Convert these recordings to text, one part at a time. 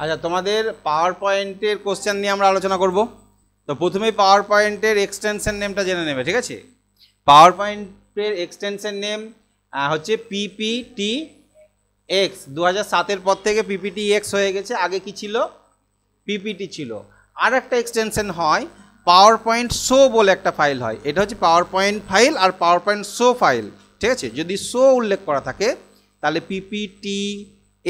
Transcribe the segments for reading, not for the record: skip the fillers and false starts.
আচ্ছা, তোমাদের পাওয়ার পয়েন্টের কোশ্চেন নিয়ে আমরা আলোচনা করব। তো প্রথমেই পাওয়ার পয়েন্টের এক্সটেনশন নেমটা জেনে নেবে, ঠিক আছে? পাওয়ার পয়েন্টের এক্সটেনশন নেম হচ্ছে পিপিটি এক্স। 2007-এর পর থেকে পিপিটি এক্স হয়ে গেছে, আগে কি ছিল? পিপিটি ছিল। আর একটা এক্সটেনশন হয় পাওয়ার পয়েন্ট শো বলে একটা ফাইল হয়, এটা হচ্ছে পাওয়ার পয়েন্ট ফাইল আর পাওয়ার পয়েন্ট শো ফাইল, ঠিক আছে? যদি শো উল্লেখ করা থাকে তাহলে পিপিটি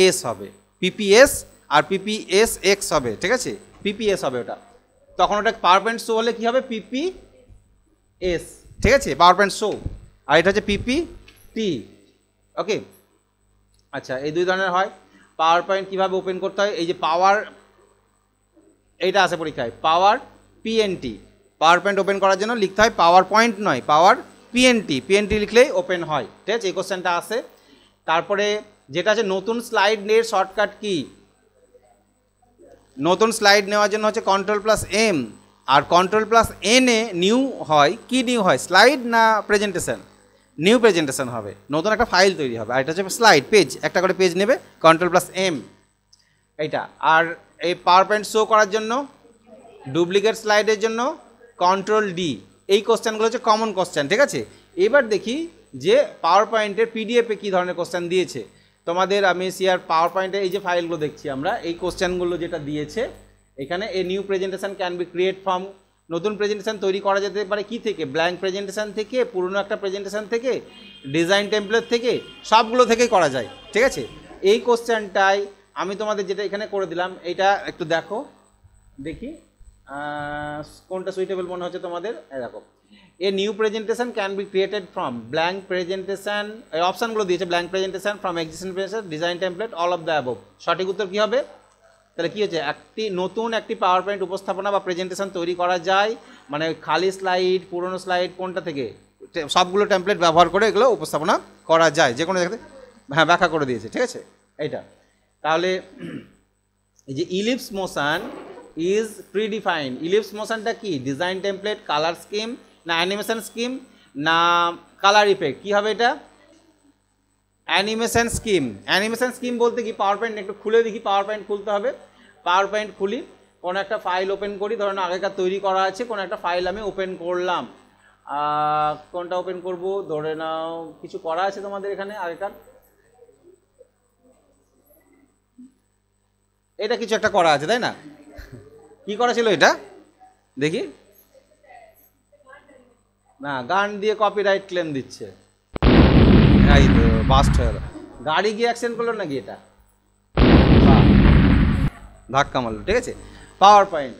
এস হবে, পিপিএস আর পিপিএস এক্স হবে, ঠিক আছে? পিপিএস হবে ওটা, তখন ওটা পাওয়ার পয়েন্ট শো হলে কী হবে? পিপিএস, ঠিক আছে? Power point show. আর এটা হচ্ছে পিপিটি, ওকে? আচ্ছা, এই দুই ধরনের হয়। পাওয়ার পয়েন্ট কীভাবে ওপেন করতে হয়? এই যে পাওয়ার, এইটা আছে পরীক্ষায়, পাওয়ার পিএনটি। পাওয়ার পয়েন্ট ওপেন করার জন্য লিখতে হয় পাওয়ার পয়েন্ট নয়, পাওয়ার পিএনটি। পিএনটি লিখলেই ওপেন হয়, ঠিক আছে? এই কোশ্চেনটা আছে। তারপরে যেটা আছে নতুন স্লাইড এর শর্টকাট কি? নতুন স্লাইড নেওয়ার জন্য হচ্ছে কন্ট্রোল+M, আর কন্ট্রোল+N এ নিউ হয়। কি নিউ হয়? স্লাইড না প্রেজেন্টেশন? নিউ প্রেজেন্টেশন হবে, নতুন একটা ফাইল তৈরি হবে। আর এটা হচ্ছে স্লাইড, পেজ, একটা করে পেজ নেবে, কন্ট্রোল+M এইটা। আর এই পাওয়ার পয়েন্ট শো করার জন্য, ডুপ্লিকেট স্লাইডের জন্য কন্ট্রোল+D। এই কোশ্চেনগুলো হচ্ছে কমন কোশ্চেন, ঠিক আছে? এবার দেখি যে পাওয়ার পয়েন্টের পিডিএফে কী ধরনের কোশ্চেন দিয়েছে তোমাদের। আমি শেয়ার পাওয়ার পয়েন্টে এই যে ফাইলগুলো দেখছি আমরা, এই কোশ্চেনগুলো যেটা দিয়েছে এখানে, a new presentation can be create from, নতুন প্রেজেন্টেশন তৈরি করা যেতে পারে কি থেকে? ব্ল্যাঙ্ক প্রেজেন্টেশন থেকে, পুরনো একটা প্রেজেন্টেশন থেকে, ডিজাইন টেমপ্লেট থেকে, সবগুলো থেকেই করা যায়, ঠিক আছে? এই কোশ্চেনটাই আমি তোমাদের যেটা এখানে করে দিলাম, এটা একটু দেখো, দেখি কোনটা সুইটেবল মনে হচ্ছে তোমাদের। এরকম, a new presentation can be created from blank presentation, এই অপশানগুলো দিয়েছে, blank presentation, from existing presentation, design template, all of the above. সঠিক উত্তর কী হবে? তাহলে কী হচ্ছে? একটি নতুন একটি পাওয়ার পয়েন্ট উপস্থাপনা বা প্রেজেন্টেশন তৈরি করা যায়, মানে খালি স্লাইড, পুরনো স্লাইড, কোনটা থেকে? সবগুলো টেমপ্লেট ব্যবহার করে এগুলো উপস্থাপনা করা যায়, যে কোনো জায়গাতে। হ্যাঁ, ব্যাখ্যা করে দিয়েছে, ঠিক আছে? এইটা তাহলে এই যে ellipse motion is predefined, ellipse মোশনটা কি? ডিজাইন টেমপ্লেট, কালার স্কিম, না অ্যানিমেশন স্কিম, না কালার ইফেক্ট? কী হবে এটা? Animation scheme. অ্যানিমেশন স্কিম বলতে কি? পাওয়ার পয়েন্ট একটু খুলে দেখি, পাওয়ার পয়েন্ট খুলতে হবে। পাওয়ার পয়েন্ট খুলি, কোনো একটা ফাইল ওপেন করি, ধরুন আগেকার তৈরি করা আছে কোনো একটা ফাইল আমি ওপেন করলাম। কোনটা ওপেন করব? ধরে নাও কিছু করা আছে তোমাদের এখানে আগেকার, এটা কিছু একটা করা আছে, তাই না? কি করা ছিল এটা? দেখি না, গান দিয়ে কপিরাইট ক্লেম দিচ্ছে, এই তো বাস্ট হয়ে গেল। গাড়ি গিয়ে অ্যাক্সিডেন্ট করলো নাকি এটা? ধাক্কা মারলো, ঠিক আছে? পাওয়ার পয়েন্ট,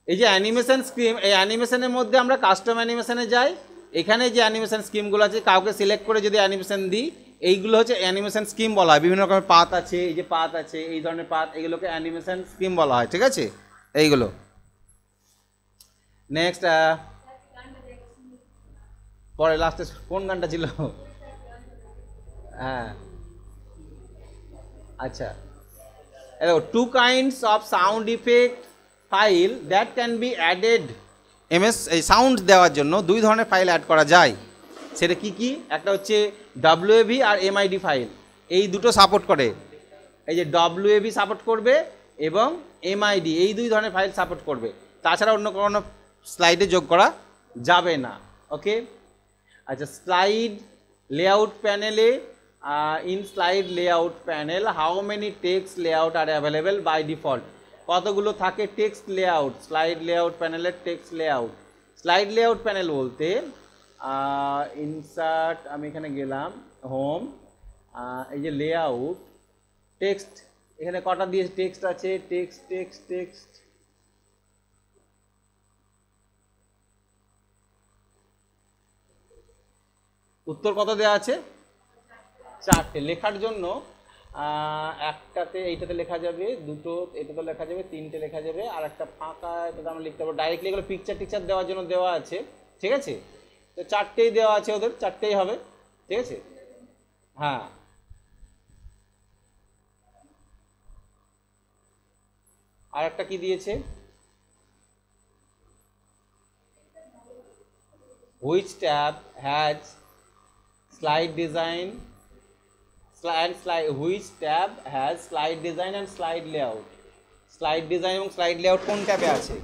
এই যে অ্যানিমেশন স্কিম, এই অ্যানিমেশনের মধ্যে আমরা কাস্টম অ্যানিমেশনে যাই। এখানে যে অ্যানিমেশন স্কিমগুলো আছে, কাউকে সিলেক্ট করে যদি অ্যানিমেশন দিই, এইগুলো হচ্ছে অ্যানিমেশন স্কিম বলা হয়। বিভিন্ন রকমের পাত আছে, এই যে পাত আছে, এই ধরনের পাত, এগুলোকে অ্যানিমেশন স্কিম বলা হয়, ঠিক আছে? এইগুলো। নেক্সট, পরে লাস্টে কোন গানটা ছিল? হ্যাঁ, আচ্ছা, দেখো, two kinds of sound effect file that can be added, M S, এই সাউন্ড দেওয়ার জন্য দুই ধরনের ফাইল অ্যাড করা যায়। সেটা কি কি? একটা হচ্ছে ডব্লিউএভি আর এমআইডি ফাইল, এই দুটো সাপোর্ট করে। এই যে ডব্লিউএভি সাপোর্ট করবে এবং এমআইডি, এই দুই ধরনের ফাইল সাপোর্ট করবে। তাছাড়া অন্য কোনো স্লাইডে যোগ করা যাবে না, ওকে? আচ্ছা, স্লাইড লেআউট প্যানেলে, in slide layout panel how many text layout are available by default? কতগুলো থাকে টেক্সট লেআউট স্লাইড লেআউট প্যানেলের? Text layout, slide layout panel বলতে ইনসার্ট, আমি এখানে গেলাম, হোম, এই যে লেআউট, টেক্সট, এখানে কটা দিয়ে টেক্সট আছে? টেক্সট টেক্সট টেক্সট, উত্তর কত দেওয়া আছে? 4টে। লেখার জন্য একটাতে, এইটাতে লেখা যাবে, দুটো এটাতে লেখা যাবে, 3টে লেখা যাবে, আর একটা ফাঁকা এটাতে আমরা লিখতে পারবো। ডাইরেক্টলি এগুলো পিকচার টিকচার দেওয়ার জন্য দেওয়া আছে, ঠিক আছে? তো 4টেই দেওয়া আছে, ওদের 4টেই হবে, ঠিক আছে? হ্যাঁ, আর একটা কি দিয়েছে? Which tab has slide design which tab has slide design and slide layout. Slide design এবং স্লাইড লেআউট কোন ট্যাবে আছে?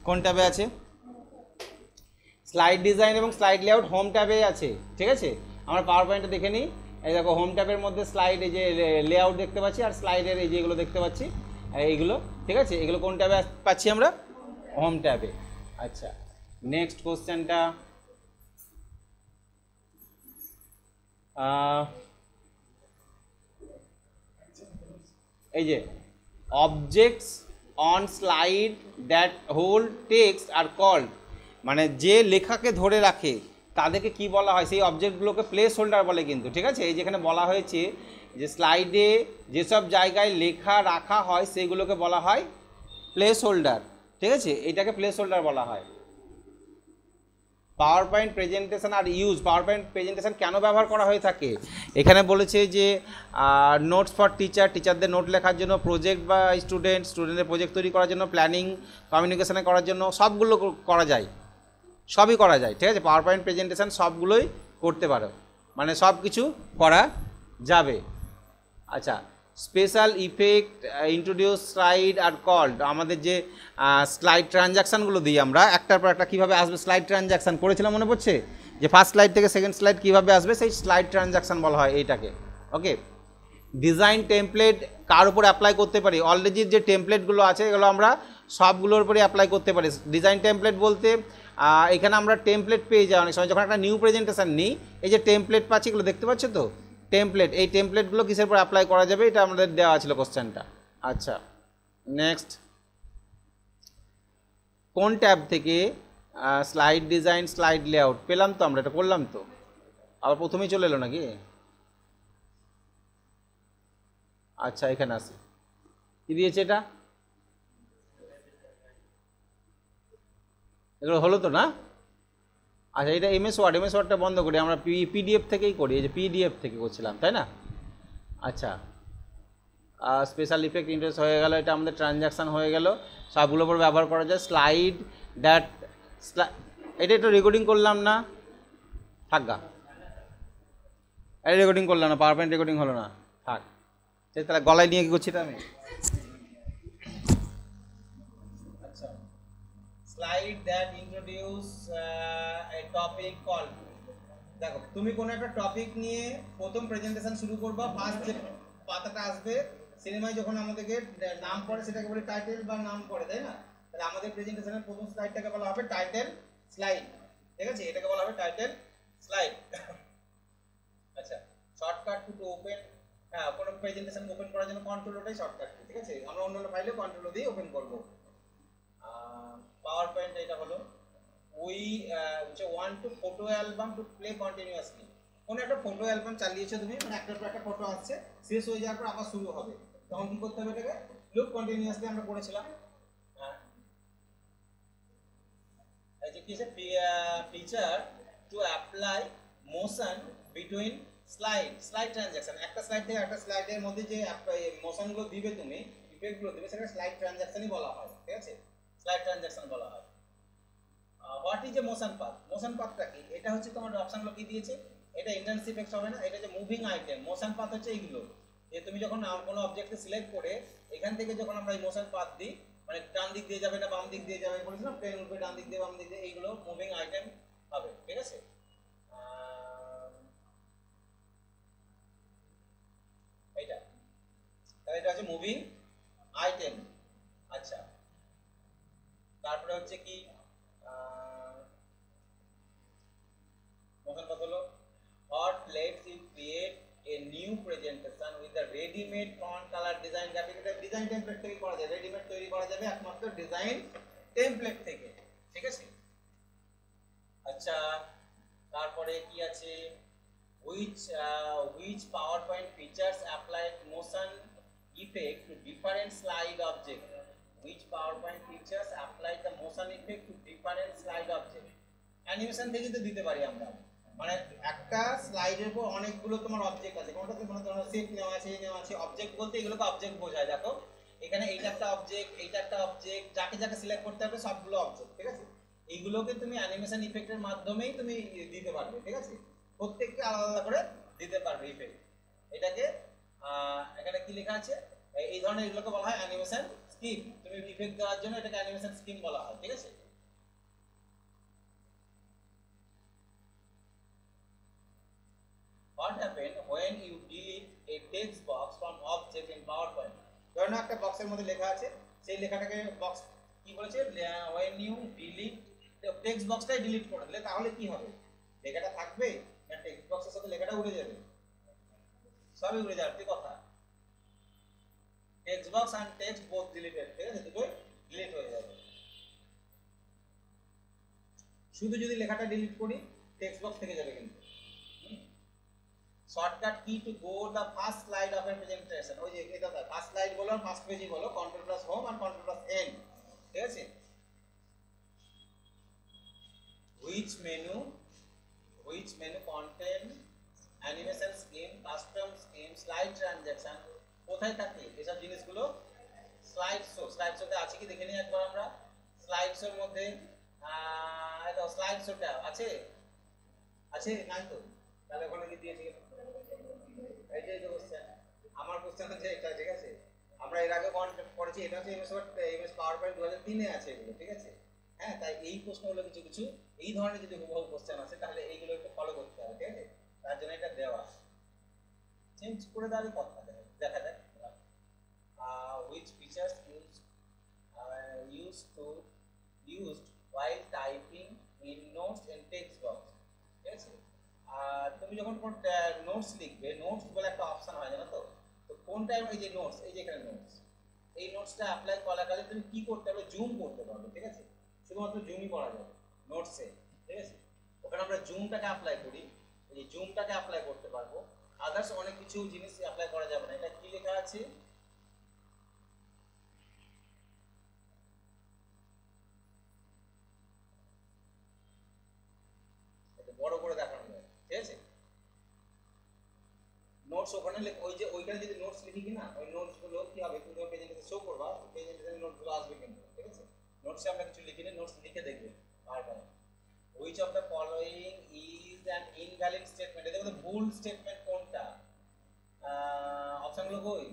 কোন ট্যাবে আছে? স্লাইড ডিজাইন এবং স্লাইড লেআউট হোম ট্যাবে আছে, ঠিক আছে। আমরা পাওয়ার পয়েন্টটা দেখে নিই। এই দেখো হোম ট্যাবের মধ্যে স্লাইড, এই যে লেআউট দেখতে পাচ্ছি, আর স্লাইডের এই যে এগুলো দেখতে পাচ্ছি, এইগুলো, ঠিক আছে। এগুলো কোন ট্যাবে পাচ্ছি আমরা? হোম ট্যাবে। আচ্ছা, নেক্সট কোশ্চেনটা এই যে objects on slide that hold text are called, মানে যে লেখাকে ধরে রাখে তাদেরকে কি বলা হয়? সেই অবজেক্টগুলোকে প্লেস হোল্ডার বলে কিন্তু, ঠিক আছে। এই যেখানে বলা হয়েছে যে স্লাইডে যেসব জায়গায় লেখা রাখা হয় সেইগুলোকে বলা হয় প্লেস হোল্ডার, ঠিক আছে। এটাকে প্লেস হোল্ডার বলা হয়। পাওয়ার পয়েন্ট প্রেজেন্টেশন আর ইউজ, পাওয়ার পয়েন্ট প্রেজেন্টেশন কেন ব্যবহার করা হয়ে থাকে? এখানে বলেছে যে নোটস ফর টিচার, টিচারদের নোট লেখার জন্য, প্রজেক্ট বা স্টুডেন্টের প্রজেক্ট তৈরি করার জন্য, প্ল্যানিং কমিউনিকেশনে করার জন্য, সবগুলো করা যায়, সবই করা যায়, ঠিক আছে। পাওয়ার পয়েন্ট প্রেজেন্টেশন সবগুলোই করতে পারো, মানে সব কিছু করা যাবে। আচ্ছা, special effect introduce slide are called, আমাদের যে স্লাইড ট্রানজ্যাকশানগুলো দিই আমরা একটার পর একটা, কীভাবে আসবে স্লাইড ট্রানজ্যাকশান করেছিলাম মনে পড়ছে? যে ফার্স্ট স্লাইড থেকে সেকেন্ড স্লাইড কীভাবে আসবে, সেই স্লাইড ট্রানজ্যাকশান বলা হয় এইটাকে। ওকে, ডিজাইন টেমপ্লেট কার উপরে অ্যাপ্লাই করতে পারি? অলরেডি যে টেমপ্লেটগুলো আছে এগুলো আমরা সবগুলোর উপরে অ্যাপ্লাই করতে পারি। ডিজাইন টেমপ্লেট বলতে এখানে আমরা টেমপ্লেট পেয়ে যাই অনেক সময়, যখন একটা নিউ প্রেজেন্টেশন নিই, এই যে টেমপ্লেট পাচ্ছি, এগুলো দেখতে পাচ্ছ তো টেমপ্লেট, এই টেমপ্লেটগুলো কিসের উপর অ্যাপ্লাই করা যাবে এটা আমাদের দেওয়া ছিল কোশ্চেনটা। আচ্ছা, নেক্সট, কোন ট্যাব থেকে স্লাইড ডিজাইন স্লাইড লেআউট পেলাম? তো আমরা এটা করলাম তো, আবার প্রথমেই চলে এলো নাকি? আচ্ছা, এখানে আসি, কী দিয়েছে এটা? এগুলো হলো তো না? আচ্ছা, এটা এমএস ওয়ার্ডটা বন্ধ করি, আমরা পিডিএফ থেকেই করি, এই যে পিডিএফ থেকে করছিলাম, তাই না? আচ্ছা, স্পেশাল ইফেক্ট ইন্টারেস্ট হয়ে গেল, এটা আমাদের ট্রানজ্যাকশান হয়ে গেল, সবগুলোর উপর ব্যবহার করা যায়। স্লাইড দ্যাট, এটা একটু রেকর্ডিং করলাম না, থাকা, এটা রেকর্ডিং করলাম না, পাওয়ার পয়েন্ট রেকর্ডিং হলো না, থাক। তাহলে গলায় নিয়ে কী করছি এটা আমি? আচ্ছা, slide that introduce a topic called, দেখো তুমি কোনো একটা টপিক নিয়ে প্রথম প্রেজেন্টেশন শুরু করবা, ফার্স্ট যে পাতাটা আসবে, সিনেমায় যখন আমাদেরকে নাম পড়ে সেটাকে বলে টাইটেল বা নাম পড়ে, তাই না? তাহলে আমাদের প্রেজেন্টেশনের প্রথম স্লাইডটাকে বলা হবে টাইটেল স্লাইড, ঠিক আছে, এটাকে বলা হবে টাইটেল স্লাইড। আচ্ছা, শর্টকাট টু ওপেন, হ্যাঁ, কোনো প্রেজেন্টেশন ওপেন করার জন্য কন্ট্রোল ওটাই শর্টকাট, ঠিক আছে। আমরা অন্যান্য ফাইলে কন্ট্রোল দিয়ে ওপেন করব। পাওয়ার পয়েন্ট এটা হলো we want to photo album to play continuously, কোনো একটা ফটো অ্যালবাম চালিয়েছো তুমি, মানে একটার পর একটা ফটো আসছে, শেষ হয়ে যাওয়ার পর আবার শুরু হবে, তখন কি করতে হবে? এটাকে লুপ কন্টিনিউয়াসলি আমরা করেছিলাম। এই যে কি আছে, feature to apply motion between slide transaction, একটা স্লাইড থেকে একটা স্লাইডের মধ্যে যে মোশনগুলো দিবে তুমি, ইফেক্টগুলো দিবে, সেটা স্লাইড ট্রানজ্যাকশনই বলা হয়, ঠিক আছে, স্লাইড ট্রানজ্যাকশন বলা হয়। What is a motion path? Motion পাথটা কি? এটা হচ্ছে তোমার অপশনগুলো কি দিয়েছে, এটা ইন্টেন্স ইফেক্ট হবে না, এটা যে মুভিং আইটেম। মোশন পাথ হচ্ছে এইগুলো, যে তুমি যখন কোনো অবজেক্টকে সিলেক্ট করে এখান থেকে যখন আমরা এই মোশন পাথ দিই, মানে ডান দিক দিয়ে যাবে না বাম দিক দিয়ে যাবে, বলেছিলাম প্লেন উঠবে ডান দিক দিয়ে বাম দিক দিয়ে, এইগুলো মুভিং আইটেম হবে, ঠিক আছে। এইটা, তাহলে এটা হচ্ছে মুভিং আইটেম। আচ্ছা, তারপরে হচ্ছে কি মোশন পাথ হলো what lets you create a new presentation with the ready-made font color design graphic, এটা ডিজাইন টেমপ্লেট থেকে করা যায়, রেডিমেড তৈরি করা যাবে একমাত্র ডিজাইন টেমপ্লেট থেকে, ঠিক আছে। আচ্ছা, তারপরে কি আছে, which PowerPoint features apply motion effect to different slide object, which PowerPoint features apply the motion effect to different slide object, animation থেকে তো দিতে পারি আমরা, মানে একটা স্লাইডের উপর অনেকগুলো তোমার অবজেক্ট আছে, কোনটাতে মানে তোমার সেট নেওয়া আছে, নেওয়া আছে, অবজেক্ট বলতে এগুলোকে অবজেক্ট বোঝায়। দেখো এখানে এইটা একটা অবজেক্ট, এইটা একটা অবজেক্ট, যাকে যাকে সিলেক্ট করতে হবে সবগুলো অবজেক্ট, ঠিক আছে। এইগুলোকে তুমি অ্যানিমেশন ইফেক্টের মাধ্যমেই তুমি দিতে পারবে, ঠিক আছে, প্রত্যেককে আলাদা আলাদা করে দিতে পারবে ইফেক্ট। এটাকে এখানে কি লেখা আছে, এই ধরনের এগুলোকে বলা হয় অ্যানিমেশন স্কিম। তুমি ইফেক্ট দেওয়ার জন্য এটাকে অ্যানিমেশন স্কিম বলা হয়, ঠিক আছে। What happen when you delete a text box from object in PowerPoint? ধরুন একটা বক্সের মধ্যে লেখা আছে, সেই লেখাটাকে বক্স কি বলেছে, when you delete টেক্সট বক্সটাই ডিলিট করে দিলে তাহলে কি হবে, লেখাটা থাকবে না টেক্সট বক্সের সাথে লেখাটা উড়ে যাবে? সবই উড়ে যাবে, ঠিক কথা। Text box and text both deleted, ঠিক আছে, দুটোই ডিলিট হয়ে যাবে। শুধু যদি লেখাটা ডিলিট করি টেক্সট বক্স থেকে যাবে কিন্তু। Shortcut key to go the first slide of A presentation, ওই যে এটা ফার্স্ট স্লাইড বলো ফার্স্ট পেজই বলো, কন্ট্রোল প্লাস হোম আর কন্ট্রোল প্লাস এন, ঠিক আছে। which menu contain animation scheme, custom scheme, slide transaction, কোথায় থাকে এসব জিনিসগুলো? স্লাইড শোতে আছে কি দেখে নিই একবার আমরা। স্লাইড শোর মধ্যে এটা স্লাইড শোটা আছে নাই তো, তাহলে ওখানে কি দিয়েছি? এই যে কোশ্চেন, আমার কোশ্চেন হচ্ছে এটা, ঠিক আছে। আমরা এর আগে পড়েছি, এটা হচ্ছে এমএস পাওয়ার পয়েন্ট 2003 এ আছে এগুলো, ঠিক আছে। হ্যাঁ, তাই এই প্রশ্নগুলো কিছু কিছু এই ধরনের যদি হুবহু কোশ্চেন আছে তাহলে এইগুলো একটু ফলো করতে হবে, ঠিক আছে। তার জন্য এটা দেওয়া, চেঞ্জ করে দেওয়ারই কথা দেখা যায়। which features used while typing in notes and text box, ঠিক আছে। আর তুমি যখন কোন নোটস লিখবে, নোটস বলে একটা অপশন হয় জানো তো, তো কোন টাইম এই যে নোটস, এই যে এখানে নোটস, এই নোটসটা অ্যাপ্লাই করাকালে তুমি কি করতে পারবে, জুম করতে পারবে, ঠিক আছে। শুধুমাত্র জুমই করা যাবে নোটসে, ঠিক আছে। ওখানে আমরা জুমটাকে অ্যাপ্লাই করি, এই জুমটাকে অ্যাপ্লাই করতে পারবো, আদার্স অনেক কিছু জিনিস অ্যাপ্লাই করা যাবে না। এটা কি লেখা আছে, এটা বড় করে দেখানো যায়, ঠিক আছে। নোটস ওখানে ওই যে ওইখানে যদি নোটস লিখি কিনা, ওই নোটস গুলো কি হবে, তুমি যখন প্রেজেন্টেশন শো করবা প্রেজেন্টেশনের নোটস গুলো আসবে কিন্তু, ঠিক আছে। নোটসে আমরা কিছু লিখি না, নোটস লিখে দেখবে বারবার। Which of the following is an invalid statement, এটা দেখো ভুল স্টেটমেন্ট কোনটা, অপশনগুলো কই,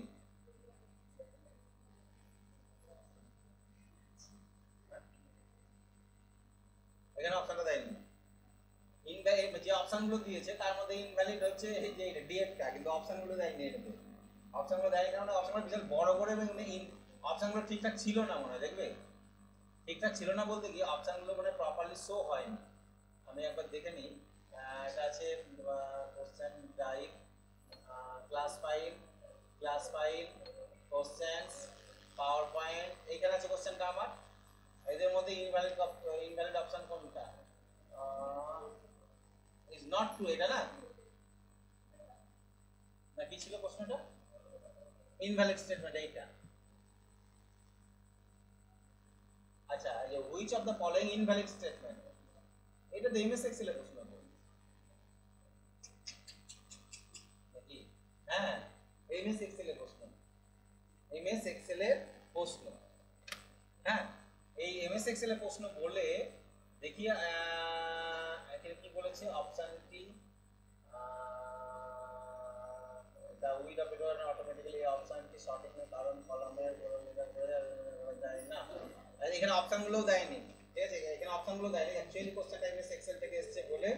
এখানে অপশনটা দেয়নি। ইনভ্যালিড যে অপশনগুলো দিয়েছে তার মধ্যে ইনভ্যালিড হচ্ছে এই যে ডিএফটা, কিন্তু অপশনগুলো দেয়নি। এটাতে অপশনগুলো দেয়নি কারণ অপশনগুলো বিশাল বড় করে, এবং অপশনগুলো ঠিকঠাক ছিল না মনে হয়, দেখবে ঠিকঠাক ছিল না বলতে কি অপশনগুলো মানে প্রপারলি শো হয়নি। আমি একবার দেখে নিই, এটা আছে question type, class file questions power point, এইখানে আছে কোশ্চেনটা আমার। এদের মধ্যে ইনভ্যালিড অপশন কোনটা, ইজ নট ট্রু, এটা না কি ছিল প্রশ্নটা, ইনভ্যালিড স্টেটমেন্ট এইটা। আচ্ছা, এই যে which of the following invalid statement, এটা তো এমএস এক্সেল এর প্রশ্ন নাকি? হ্যাঁ, এমএস এক্সেল এর প্রশ্ন, এমএস এক্সেল এর প্রশ্ন। হ্যাঁ, এই এমএস এক্সেল এর প্রশ্ন বলে দেখি এখানে কি বলেছে, অপশনটি the width of it automatically অপশনটি সঠিক না, কারণ কলামের যায় না। এখানে অপশনগুলো দেয়নি, ঠিক আছে, এখানে অপশনগুলো দেয়নি। অ্যাকচুয়ালি কোশ্চেনটা এমএস এক্সেল থেকে এসেছে বলে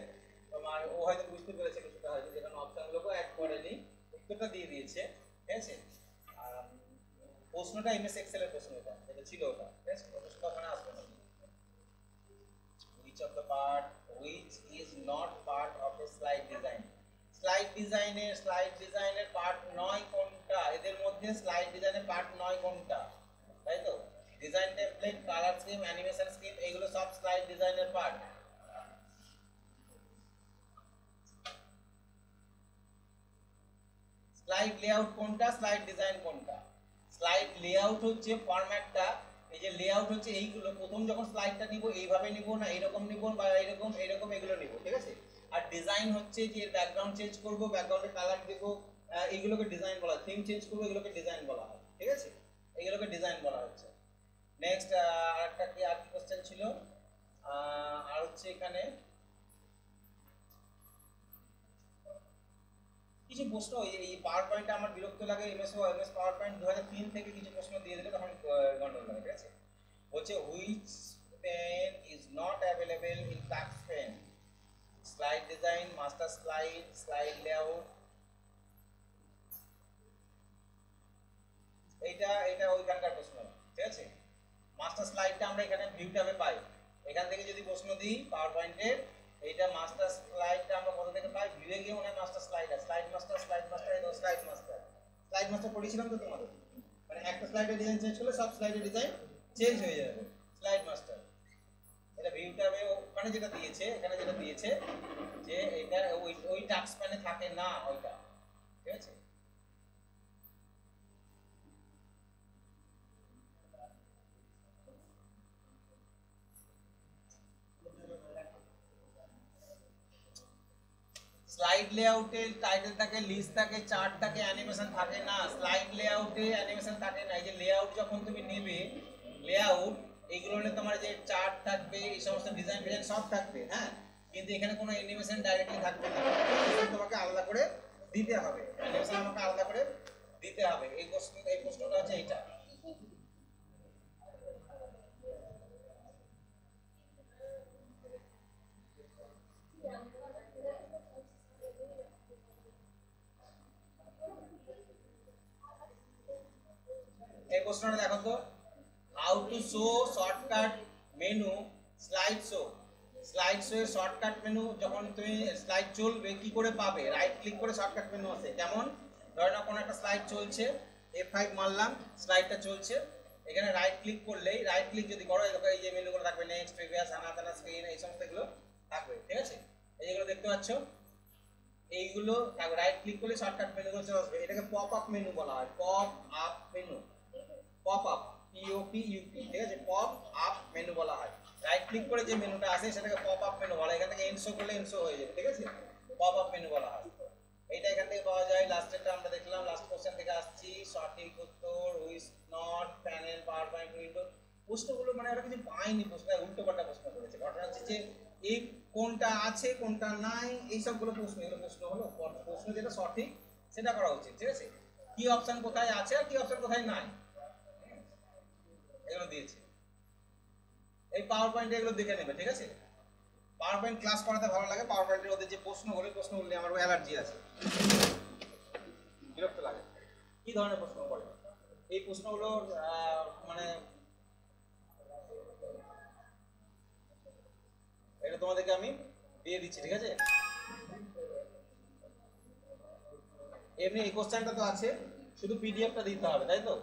তোমার ও হয়তো বুঝতে পেরেছে কিছুটা, হয়তো যেখানে অপশনগুলোকে অ্যাড করেনি, উত্তরটা দিয়ে দিয়েছে, ঠিক আছে। আর প্রশ্নটা এমএস এক্সেল এর প্রশ্নটা যেটা ছিল ওটা, ঠিক আছে, প্রশ্নটা ওখানে আসবে না। which of the part which is not part of a slide design, slide ডিজাইনের পার্ট নয় কোনটা, এদের মধ্যে স্লাইড ডিজাইনের পার্ট নয় কোনটা, তাই তো। Design template, colour scheme, animation scheme, এগুলো সব স্লাইড ডিজাইনের পার্ট। স্লাইড লেআউট কোনটা, স্লাইড ডিজাইন কোনটা? স্লাইড লেআউট হচ্ছে ফরম্যাটটা, এই যে লেআউট হচ্ছে এইগুলো, প্রথম যখন স্লাইডটা নিব এইভাবে নিব না এরকম নিব বা এরকম এগুলো নিব, ঠিক আছে। আর ডিজাইন হচ্ছে যে ব্যাকগ্রাউন্ড চেঞ্জ করব, ব্যাকগ্রাউন্ডে কালার দেব, এইগুলোকে ডিজাইন বলা হয়। থিম চেঞ্জ করব, এগুলোকে ডিজাইন বলা হয়, ঠিক আছে, এগুলোকে ডিজাইন বলা হচ্ছে। নেক্সট আরেকটা কি আর কি কোশ্চেন ছিল, আর হচ্ছে এখানে কিছু প্রশ্ন এই পাওয়ার পয়েন্টে আমার বিরক্ত লাগে, এমএস পাওয়ার পয়েন্ট 2003 থেকে কিছু প্রশ্ন দিয়ে দিলে তখন গন্ডগোল লাগে, ঠিক আছে। বলছে which pen is not available in flux pen, slide design, master slide, slide layout. এটা ওইখানকার প্রশ্ন, ঠিক আছে। মাস্টার স্লাইডটা আমরা এখানে ভিউ ট্যাবে পাই, এখান থেকে যদি প্রশ্ন দিই পাওয়ার পয়েন্টের, এইটা মাস্টার স্লাইডটা আমরা কোথা থেকে পাই, ভিউয়ে গিয়ে মনে হয় মাস্টার স্লাইড আছে, স্লাইড মাস্টার পড়েছিলাম তো তোমাদের, মানে একটা স্লাইডের ডিজাইন চেঞ্জ করলে সব স্লাইডের ডিজাইন চেঞ্জ হয়ে যাবে, স্লাইড মাস্টার। এটা ভিউ ট্যাবে ওখানে যেটা দিয়েছে, এখানে যেটা দিয়েছে যে এটা ওই টাস্ক প্যানে থাকে না ওইটা, ঠিক আছে। স্লাইড লেআউটে টাইটেল থাকে, লিস্ট থাকে, চার্ট থাকে, অ্যানিমেশন থাকে না। স্লাইড লেআউটে অ্যানিমেশন থাকে না। এই যে লেআউট যখন তুমি নেবে, লেআউট এইগুলো নিয়ে তোমার যে চার্ট থাকবে, এই সমস্ত ডিজাইন ফিজাইন সব থাকবে, হ্যাঁ, কিন্তু এখানে কোনো অ্যানিমেশন ডাইরেক্টলি থাকবে না, তোমাকে আলাদা করে দিতে হবে, অ্যানিমেশন আমাকে আলাদা করে দিতে হবে। এই প্রশ্নটা হচ্ছে এইটা। এই প্রশ্নটা দেখো তো, how to show shortcut menu slide show. Slide show এর শর্টকাট মেনু যখন তুমি স্লাইড চলবে কি করে পাবে, রাইট ক্লিক করে শর্টকাট মেনু আছে। যেমন ধরে নাও কোনো একটা স্লাইড চলছে, F5 মারলাম, স্লাইডটা চলছে, এখানে রাইট ক্লিক করলেই, রাইট ক্লিক যদি করো এই যে মেনুগুলো থাকবে, নেক্সট, প্রিভিয়াস, আনাদানা, স্ক্রিন, এই সমস্তগুলো থাকবে, ঠিক আছে। এই যেগুলো দেখতে পাচ্ছ এইগুলো রাইট ক্লিক করলে শর্টকাট মেনুগুলো চলে আসবে। এটাকে পপ আপ মেনু বলা হয়, pop up menu, pop up, POP, ঠিক আছে, পপ আপ মেনু বলা হয়। রাইট ক্লিক করে যে মেনুটা আসে সেটাকে পপ আপ মেনু বলা হয়। এখান থেকে এনশো করলে এনশো হয়ে যাবে, ঠিক আছে, পপ আপ মেনু বলা হয়। এইটা এখান থেকে পাওয়া যায়। লাস্টেরটা আমরা দেখলাম, লাস্ট কোশ্চেন থেকে আসছি, সঠিক উত্তর which not panel power point window. প্রশ্নগুলো মানে ওরা কিছু পায়নি, প্রশ্ন উল্টো পাল্টা প্রশ্ন করেছে। ঘটনা হচ্ছে যে এই কোনটা আছে কোনটা নাই এই সবগুলো প্রশ্ন, এগুলো প্রশ্ন হলো, প্রশ্ন যেটা সঠিক সেটা করা উচিত, ঠিক আছে। কি অপশন কোথায় আছে আর কি অপশন কোথায় নাই এগুলো দিয়েছে। এই পাওয়ার পয়েন্টে এগুলো দেখে নেবে, ঠিক আছে। পাওয়ার পয়েন্ট ক্লাস করাতে ভালো লাগে, পাওয়ার পয়েন্টের ওদের যে প্রশ্নগুলো নিয়ে আমার অ্যালার্জি আছে, বিরক্ত লাগে। কি ধরনের প্রশ্ন করে এই প্রশ্নগুলো, মানে এটা তোমাদেরকে আমি দিয়ে দিচ্ছি, ঠিক আছে। এমনি এই কোশ্চেনটা তো আছে, শুধু পিডিএফটা দিতে হবে, তাই তো।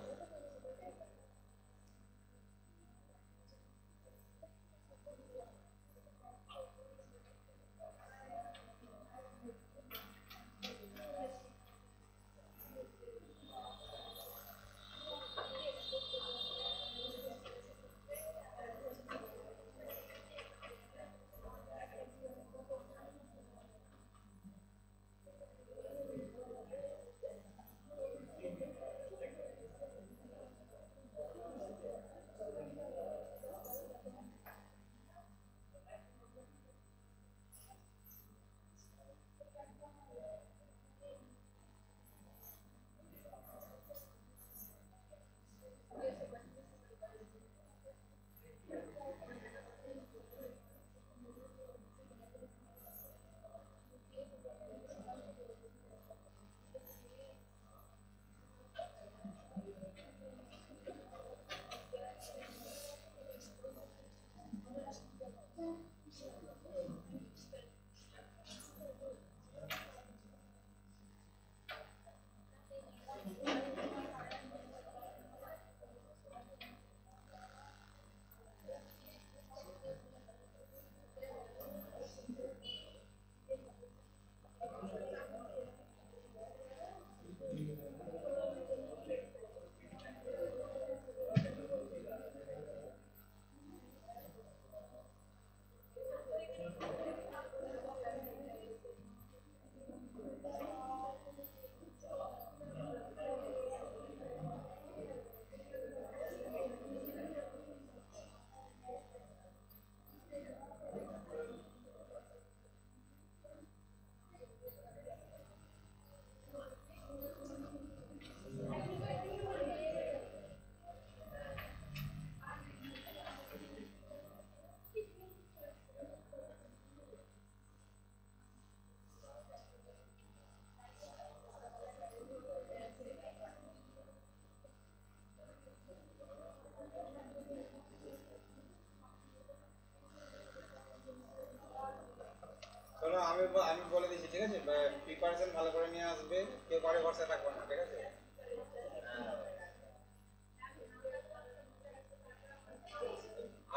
শোনো আমি আমি বলে দিচ্ছি, ঠিক আছে? প্রিপারেশন ভালো করে নিয়ে আসবে, কেউ কারো ভরসা থাকবে না, ঠিক আছে?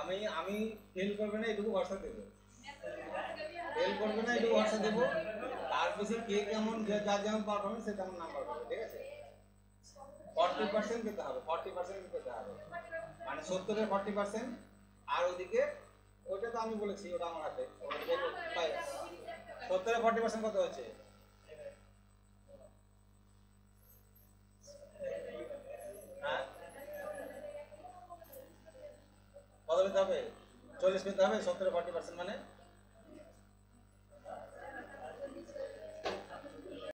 আমি আমি ফেল করবে না এটুকু ভরসা দেবো, ফেল করবে না এটুকু ভরসা দেবো। তার বেশি কে কেমন যার যেমন পারফরমেন্স সে তেমন নাম্বার পাবে, ঠিক আছে? 40% পেতে হবে, 40% পেতে হবে, মানে 70-এর 40%। আর ওদিকে ওইটা তো আমি বলেছি, ওটা আমার হাতে। 70-এর 40% কত হচ্ছে? হ্যাঁ, কত পেতে হবে? 40 পেতে হবে। 70-এর 40% মানে